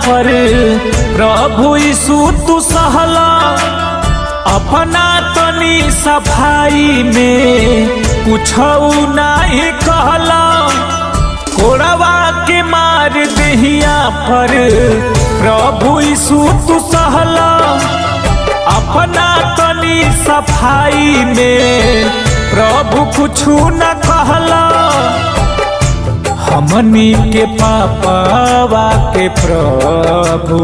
पर प्रभु यीशु तू सहला अपना तनी सफाई में कुछ नहीं कहला। कोड़वा के मार दहिया पर प्रभु यीशु तू सहला अपना तनी सफाई में प्रभु कुछ न कहला। हमनी के पापावा के प्रभु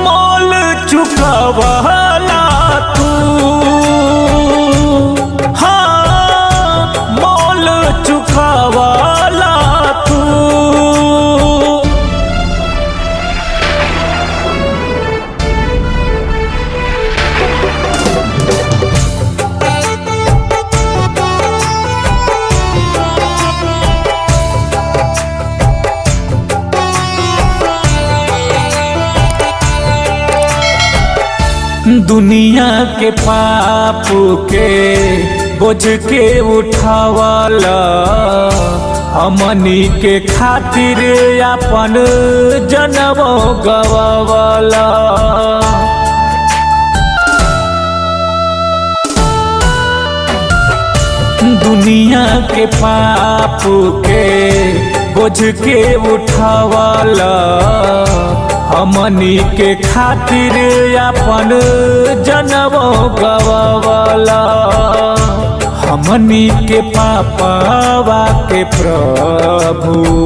मोल चुकावला तू, हाँ मोल चुकावला तू। दुनिया के पाप के बोझ के उठावला हमनी के खातिर अपन जनम गवावला। दुनिया के पाप के बोझ के उठावला हमनी के खातिर अपन जनम गवावला। हमनी के पापावा के प्रभु